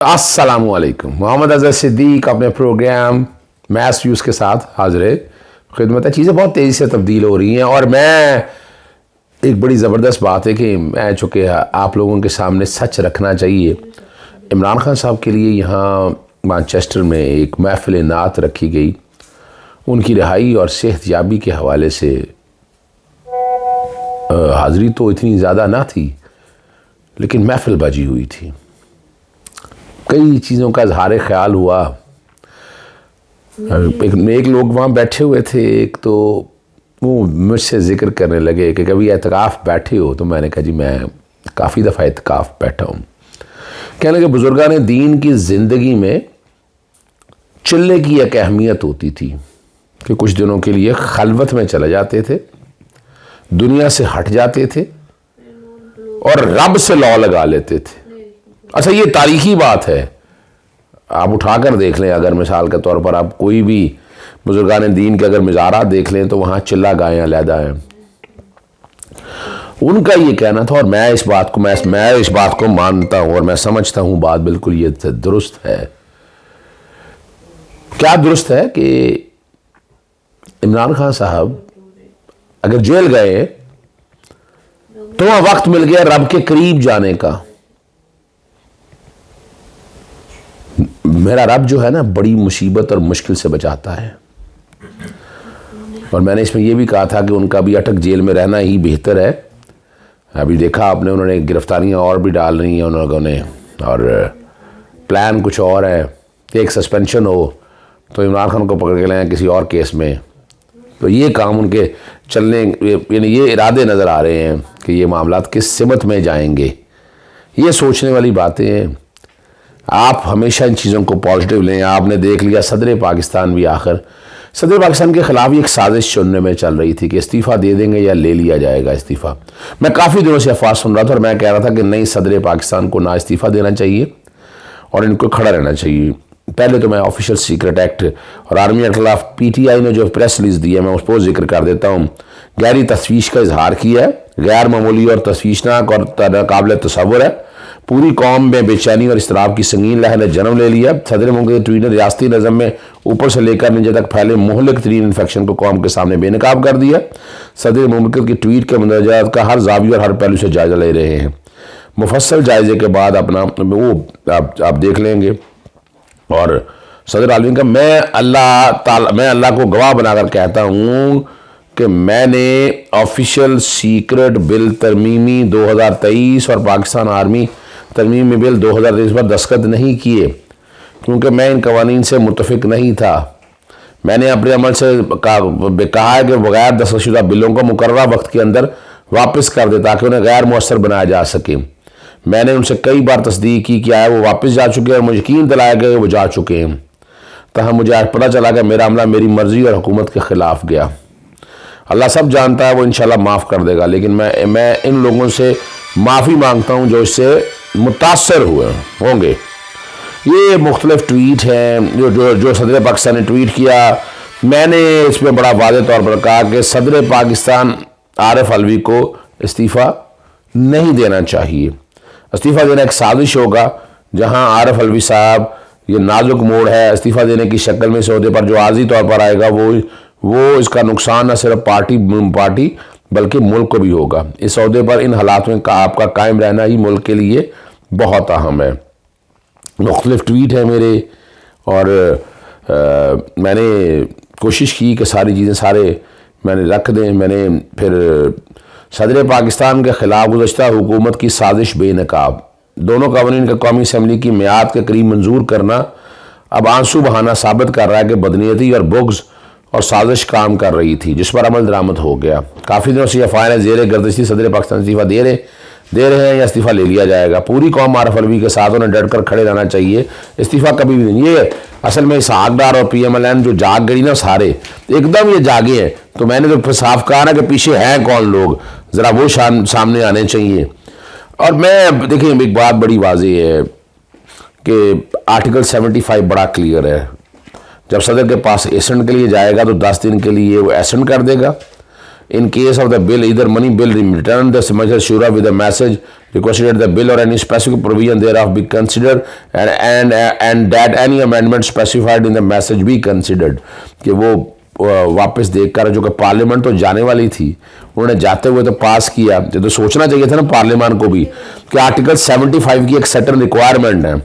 अस्सलामुअलैकुम। मोहम्मद अज़हर सिद्दीक अपने programme maths views के साथ हाजिर खिदमत है। चीज़ें बहुत तेज़ी से तब्दील हो रही हैं और मैं एक बड़ी ज़बरदस्त बात है कि मैं चूँकि आप लोगों के सामने सच रखना चाहिए। इमरान खान साहब के लिए यहाँ मैनचेस्टर में एक महफ़िल नात रखी गई। उनकी रिहाई और सेहतयाबी के हवाले से हाज़िरी तो इतनी ज़्यादा ना थी, लेकिन महफ़िल बाजी हुई थी। कई चीज़ों का इजहार ख्याल हुआ। एक लोग वहाँ बैठे हुए थे, एक तो वो मुझसे ज़िक्र करने लगे कि कभी एतकाफ़ बैठे हो, तो मैंने कहा जी मैं काफ़ी दफ़ा एतकाफ़ बैठा हूँ। कहने लगे बुज़ुर्गान दीन की ज़िंदगी में चिल्ले की एक अहमियत होती थी कि कुछ दिनों के लिए खलवत में चले जाते थे, दुनिया से हट जाते थे और रब से लौ लगा लेते थे। अच्छा, ये तारीखी बात है, आप उठाकर देख लें। अगर मिसाल के तौर पर आप कोई भी बुजुर्गान दीन के अगर मज़ारात देख लें तो वहाँ चिल्ला गायें अलहदा हैं। उनका ये कहना था और मैं इस बात को मानता हूँ और मैं समझता हूँ बात बिल्कुल ये दुरुस्त है। क्या दुरुस्त है कि इमरान खान साहब अगर जेल गए तो वहाँ वक्त मिल गया रब के करीब जाने का। मेरा रब जो है ना, बड़ी मुसीबत और मुश्किल से बचाता है। और मैंने इसमें यह भी कहा था कि उनका भी अटक जेल में रहना ही बेहतर है। अभी देखा आपने, उन्होंने गिरफ्तारियां और भी डाल रही हैं उन लोगों ने, और प्लान कुछ और है कि एक सस्पेंशन हो तो इमरान खान को पकड़ के लाएं किसी और केस में। तो ये काम उनके चलने, यानी ये इरादे नज़र आ रहे हैं कि ये मामलात किस सिमत में जाएंगे। ये सोचने वाली बातें हैं। आप हमेशा इन चीज़ों को पॉजिटिव लें। आपने देख लिया सदर पाकिस्तान भी आखिर सदर पाकिस्तान के ख़िलाफ़ एक साजिश चुनने में चल रही थी कि इस्तीफ़ा दे देंगे या ले लिया जाएगा इस्तीफ़ा। मैं काफ़ी दिनों से अफवाह सुन रहा था और मैं कह रहा था कि नहीं, सदर पाकिस्तान को ना इस्तीफ़ा देना चाहिए और इनको खड़ा रहना चाहिए। पहले तो मैं ऑफिशियल सीक्रेट एक्ट और आर्मी एक्ट खिलाफ PTI ने जो प्रेस रिलीज़ दी है, मैं उस पर जिक्र कर देता हूँ। गहरी तशवीश का इजहार किया है, गैर मामूली और तशवीशनाक और काबिल तसव्वुर है। पूरी कौम में बेचैनी और इसतराब की संगीन लहर ने जन्म ले लिया। सदर मुल्क के ट्वीट ने रियासती नज़म में ऊपर से लेकर नीचे तक फैले मुहलिक तरीन इन्फेक्शन को कौम के सामने बेनकाब कर दिया। सदर मुमलिकत की ट्वीट के मंदरजात का हर जाविया और हर पहलू से जायजा ले रहे हैं। मुफस्सल जायजे के बाद अपना वो आप देख लेंगे। और सदर आलमी का मैं अल्लाह को गवाह बनाकर कहता हूँ कि मैंने ऑफिशियल सीक्रेट बिल तरमीमी 2023 और पाकिस्तान आर्मी तरमीमी बिल 2023 पर दस्तखत नहीं किए, क्योंकि मैं इन कवानीन से मुतफिक नहीं था। मैंने अपने अमल से कहा है कि बगैर दस्तखतशुदा बिलों को मुकर्ररा वक्त के अंदर वापस कर दे ताकि उन्हें गैर मुअस्सर बनाया जा सके। मैंने उनसे कई बार तस्दीक की कि आए वो वापस जा चुके हैं और मुझे यकीन दिलाया गया कि वो जा चुके हैं। तहाँ मुझे आज पता चला कि मेरा अमला मेरी मर्जी और हुकूमत के ख़िलाफ़ गया। अल्लाह सब जानता है, वो इंशाल्लाह माफ़ कर देगा। लेकिन मैं इन लोगों से माफ़ी मांगता हूँ जो इससे मुतासर हुए होंगे। ये मुख्तलिफ ट्वीट हैं जो सदर पाकिस्तान ने ट्वीट किया। मैंने इसमें बड़ा वाज़ेह तौर पर कहा कि सदर पाकिस्तान आरिफ अलवी को इस्तीफ़ा नहीं देना चाहिए। इस्तीफ़ा देना एक साजिश होगा जहां आरिफ अलवी साहब, ये नाजुक मोड़ है, इस्तीफ़ा देने की शक्ल में इस अहदे पर जो आर्जी तौर पर आएगा वो इसका नुकसान न सिर्फ पार्टी बल्कि मुल्क को भी होगा। इस अहदे पर इन हालात में आपका कायम रहना ही मुल्क के लिए बहुत अहम है। मुख्तलिफ ट्वीट है मेरे और मैंने कोशिश की कि सारी चीज़ें सारे मैंने रख दें। मैंने फिर सदर पाकिस्तान के ख़िलाफ़ गुज़श्ता हुकूमत की साजिश बेनकाब, दोनों कवानीन का कौमी असम्बली की मियाद के करीब मंजूर करना अब आंसू बहाना साबित कर रहा है कि बदनीयती और बुग़्ज़ और साजिश काम कर रही थी, जिस पर अमल दरामद हो गया। काफ़ी दिनों से अफवाहें ज़ेर गर्दिश थी सदर पाकिस्तान इस्तीफ़ा दे रहे हैं या इस्तीफ़ा ले लिया जाएगा। पूरी कौम आरिफ अलवी के साथ उन्हें डट कर खड़े रहना चाहिए। इस्तीफ़ा कभी भी नहीं। ये असल में इसहाक डार और PMLN जो जाग गई ना, सारे एकदम ये जागे हैं। तो मैंने तो साफ कहा ना कि पीछे हैं कौन लोग, ज़रा वो सामने आने चाहिए। और मैं देखिए एक बात बड़ी वाज़ेह है कि आर्टिकल 75 बड़ा क्लियर है। जब सदर के पास एसेंट के लिए जाएगा तो 10 दिन के लिए वो एसेंट कर देगा। In case of the bill, either money bill returned the Majlis Shura with a message requested that the bill or any specific provision thereof be considered and that any amendment specified in the message be considered. कि वो वापस देखकर जो कि parliament तो जाने वाली थी, उन्होंने जाते हुए तो पास किया, तो सोचना चाहिए था ना पार्लियामेंट को भी कि आर्टिकल 75 की एक सर्टेन रिक्वायरमेंट है,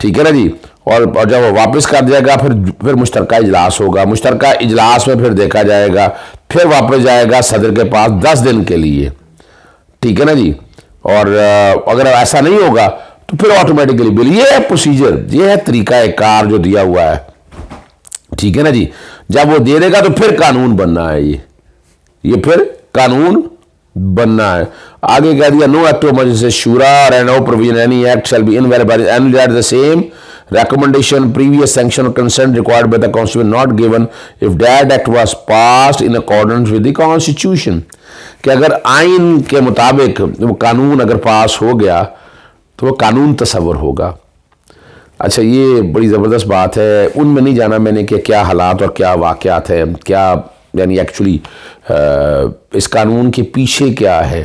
ठीक है ना जी। और जब वो वापस कर दिया गया फिर मुश्तरका इजलास होगा, मुश्तरका इजलास में फिर देखा जाएगा, फिर वापस जाएगा सदर के पास 10 दिन के लिए, ठीक है ना जी। और अगर ऐसा नहीं होगा तो फिर ऑटोमेटिकली बिल, ये है प्रोसीजर, ये है तरीका कार जो दिया हुआ है, ठीक है ना जी। जब वो दे देगा तो फिर कानून बनना है, ये फिर कानून बनना है। आगे कह दिया नो एक्ट ऑफ मजलिस शूरा और no provision any act shall be invalid and that the same recommendation previous sanction or consent required by the constitution not given if that act was passed in accordance with the constitution। कि अगर आइन के मुताबिक वो कानून अगर पास हो गया तो वो कानून तस्वर होगा। अच्छा, ये बड़ी ज़बरदस्त बात है, उनमें नहीं जाना मैंने कि क्या हालात और क्या वाक़यात है, क्या यानी एक्चुअली इस कानून के पीछे क्या है।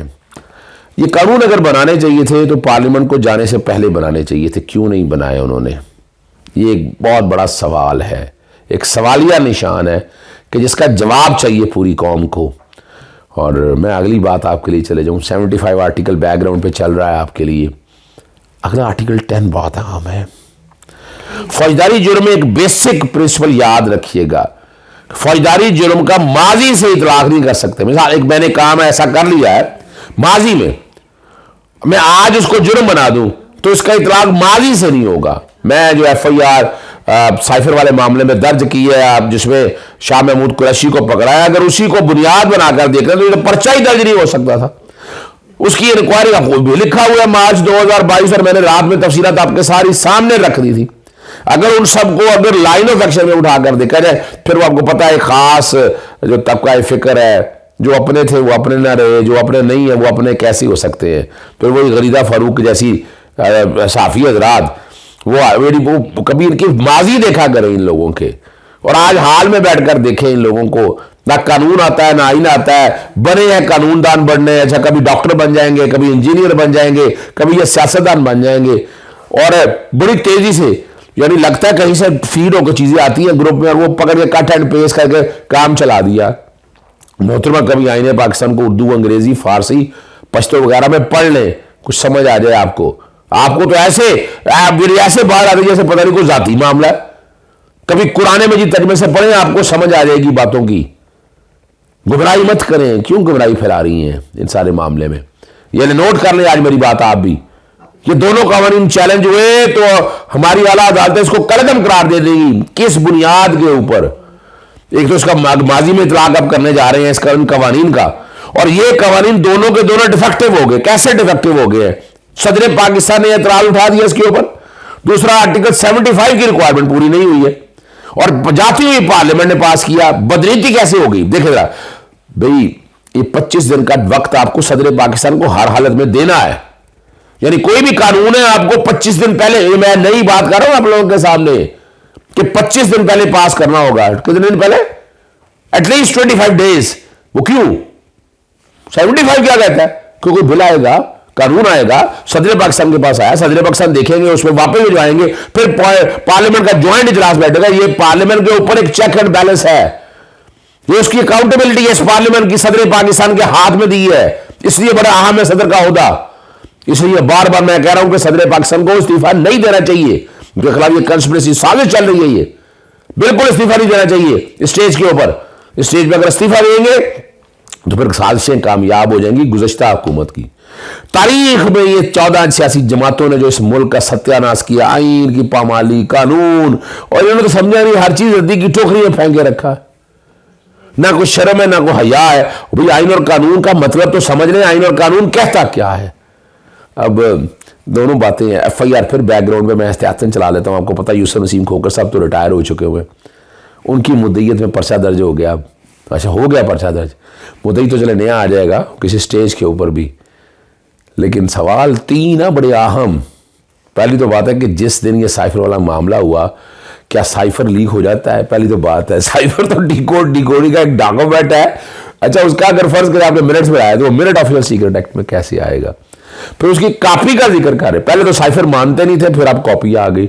ये कानून अगर बनाने चाहिए थे तो पार्लियामेंट को जाने से पहले बनाने चाहिए थे, क्यों नहीं बनाए उन्होंने? ये एक बहुत बड़ा सवाल है, एक सवालिया निशान है कि जिसका जवाब चाहिए पूरी कौम को। और मैं अगली बात आपके लिए चले जाऊँ, 75 आर्टिकल बैकग्राउंड पे चल रहा है आपके लिए। अगला आर्टिकल 10 बहुत अहम है। फौजदारी जुर्म में एक बेसिक प्रिंसिपल याद रखिएगा, फौजदारी जुर्म का माजी से इतलाक नहीं कर सकते। मिसाल एक मैंने काम ऐसा कर लिया है माजी में, मैं आज उसको जुर्म बना दूं तो इसका इतलाक माजी से नहीं होगा। मैं जो FIR साइफर वाले मामले में दर्ज की है आप, जिसमें शाह महमूद कुरैशी को पकड़ाया, अगर उसी को बुनियाद बनाकर देख रहे तो पर्चा ही दर्ज नहीं हो सकता था। उसकी इंक्वायरी का भी लिखा हुआ है मार्च 2022 और मैंने रात में तफसीलात आपके सारी सामने रख दी थी। अगर उन सबको अगर लाइन ऑफ एक्शन में उठाकर देखा जाए फिर वो आपको पता है खास जो तबका फिक्र है, जो अपने थे वो अपने ना रहे, जो अपने नहीं है वो अपने कैसे हो सकते हैं। फिर वही गरीदा फारूक जैसी साफी हजरात वो कभी इनकी माजी देखा करें इन लोगों के, और आज हाल में बैठकर देखें इन लोगों को, ना कानून आता है ना आइन आता है, बने हैं कानूनदान बनने। अच्छा, कभी डॉक्टर बन जाएंगे, कभी इंजीनियर बन जाएंगे, कभी ये सियासतदान बन जाएंगे, और बड़ी तेजी से यानी लगता है कहीं से फीड होकर चीजें आती हैं ग्रुप में और वो पकड़ के कट एंड पेस्ट करके काम चला दिया। मोहतरमा कभी आईने पाकिस्तान को उर्दू, अंग्रेजी, फारसी, पश्तो वगैरह में पढ़ लें, कुछ समझ आ जाए आपको तो ऐसे बाहर आ रही जैसे पता नहीं कोई जाती मामला है। कभी कुरान मजीद तर्जुमे से पढ़ें, आपको समझ आ जाएगी बातों की। गुमराही मत करें, क्यों गुमराही फैला रही हैं इन सारे मामले में। ये नोट कर लें आज मेरी बात आप भी, ये दोनों कानून चैलेंज हुए तो हमारी आला अदालतें इसको कलदम करार दे देंगी। किस बुनियाद के ऊपर? एक तो इसका माजी में इतलाक अब करने जा रहे हैं इसका कवानीन का, और ये कवानीन दोनों के दोनों डिफेक्टिव हो गए। कैसे डिफेक्टिव हो गए? सदर पाकिस्तान ने एतराज उठा दिया इसके ऊपर। दूसरा, आर्टिकल 75 की रिक्वायरमेंट पूरी नहीं हुई है और जाती हुई पार्लियामेंट ने पास किया। बदनीति कैसे हो गई देखे जरा भाई। ये 25 दिन का वक्त आपको सदर पाकिस्तान को हर हालत में देना है, यानी कोई भी कानून है आपको 25 दिन पहले, मैं नई बात कर रहा हूं आप लोगों के सामने कि 25 दिन पहले पास करना होगा। कितने दिन पहले? At least 25 days. वो क्यों? 75 क्या कहता है? क्योंकि बिल आएगा, कानून आएगा, सदर पाकिस्तान के पास आया, सदर पाकिस्तान देखेंगे, उसमें वापस भिजवाएंगे, फिर पार्लियामेंट का ज्वाइंट इजलास बैठेगा। ये पार्लियामेंट के ऊपर एक चेक एंड बैलेंस है, ये उसकी अकाउंटेबिलिटी इस पार्लियामेंट की सदर पाकिस्तान के हाथ में दी है, इसलिए बड़ा अहम है सदर का ओहदा। इसलिए बार बार मैं कह रहा हूं कि सदर पाकिस्तान को इस्तीफा नहीं देना चाहिए, उनके खिलाफ ये कंस्पिरेसी साजिश चल रही है, ये बिल्कुल इस्तीफा नहीं देना चाहिए। स्टेज के ऊपर, स्टेज पर अगर इस्तीफा देंगे तो फिर साजिशें कामयाब हो जाएंगी गुज़श्ता हुकूमत की। तारीख में ये 14 सियासी जमातों ने जो इस मुल्क का सत्यानाश किया, आइन की पामाली, कानून, और इन्होंने तो समझा नहीं, हर चीज रद्दी की टोकरी में फेंक के रखा है। ना कोई शर्म है ना कोई हया है। भाई आइन और कानून का मतलब तो समझ लें, आइन और कानून कहता क्या है। अब दोनों बातें हैं। FIR फिर बैकग्राउंड में मैं एहतियातन चला लेता हूँ। आपको पता है यूसुफ नसीम खोकर साहब तो रिटायर हो चुके हुए, उनकी मुद्दईयत में पर्चा दर्ज हो गया। अब अच्छा हो गया पर्चा दर्ज, मुद्दई तो चले नया आ जाएगा किसी स्टेज के ऊपर भी। लेकिन सवाल 3 ना बड़े अहम। पहली तो बात है कि जिस दिन ये साइफर वाला मामला हुआ, क्या साइफर लीक हो जाता है? पहली तो बात है, साइफर तो डिकोडिंग का एक डॉक्यूमेंट है, अच्छा, उसका अगर फर्ज करें आपने मिनट्स में आया तो वो मिनट ऑफिशियल सीक्रेट एक्ट में कैसे आएगा? फिर उसकी कॉपी का जिक्र कर रहे, पहले तो साइफर मानते नहीं थे, फिर आप कॉपी आ गई।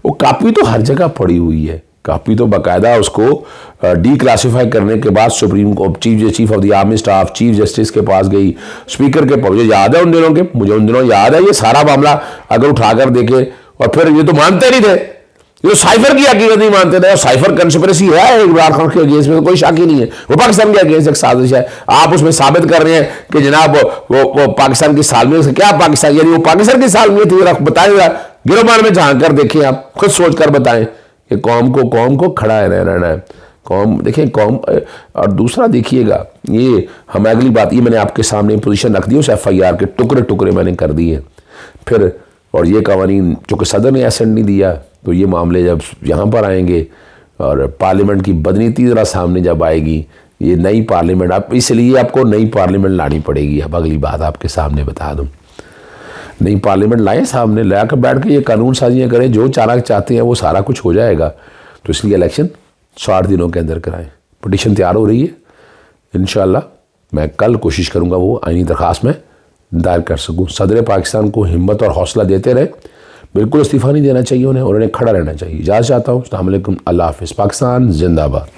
वो कॉपी तो हर जगह पड़ी हुई है, कॉपी तो बाकायदा उसको डी क्लासीफाई करने के बाद supreme court chief of the army staff, chief justice के पास गई, स्पीकर के पास। मुझे याद है उन दिनों के, मुझे उन दिनों याद है ये सारा मामला अगर उठाकर देखे। और फिर ये तो मानते नहीं थे, ये तो साइफर की हकीकत नहीं मानते थे। और साइफर कंस्पिरेसी है इमरान खान के अगेंस्ट में, तो कोई शक ही नहीं है, वो पाकिस्तान के अगेंस्ट एक साजिश है। आप उसमें साबित कर रहे हैं कि जनाब वो पाकिस्तान की सालमियत से क्या पाकिस्तान, यानी वो पाकिस्तान की सालमियत थी। बताएगा गिरोबान में झांक कर देखें, आप खुद सोच कर बताएं कि कौम को खड़ा है रहना है। कौम देखें, कौम। और दूसरा देखिएगा, ये हम अगली बात, ये मैंने आपके सामने पोजीशन रख दी, उस FIR के टुकड़े टुकड़े मैंने कर दिए। फिर और ये कवानीन चूँकि सदर ने एसेंट नहीं दिया, तो ये मामले जब यहाँ पर आएंगे और पार्लियामेंट की बदनीति ज़रा सामने जब आएगी, ये नई पार्लियामेंट, आप इसलिए आपको नई पार्लियामेंट लानी पड़ेगी। अब अगली बात आपके सामने बता दूँ, नई पार्लियामेंट लाएं, सामने ला कर बैठ के ये कानून साजियाँ करें, जो चाहते हैं वो सारा कुछ हो जाएगा। तो इसलिए इलेक्शन 60 दिनों के अंदर कराएं। पिटीशन तैयार हो रही है, इंशाअल्लाह मैं कल कोशिश करूँगा वो आईनी दरख्वास्त में दायर कर सकूँ। सदर पाकिस्तान को हिम्मत और हौसला देते रहे, बिल्कुल इस्तीफ़ा नहीं देना चाहिए उन्हें, और उन्हें खड़ा रहना चाहिए। इजाज़त चाहता हूँ। अस्सलाम वालेकुम, अल्लाह हाफ़िज़। पाकिस्तान जिंदाबाद।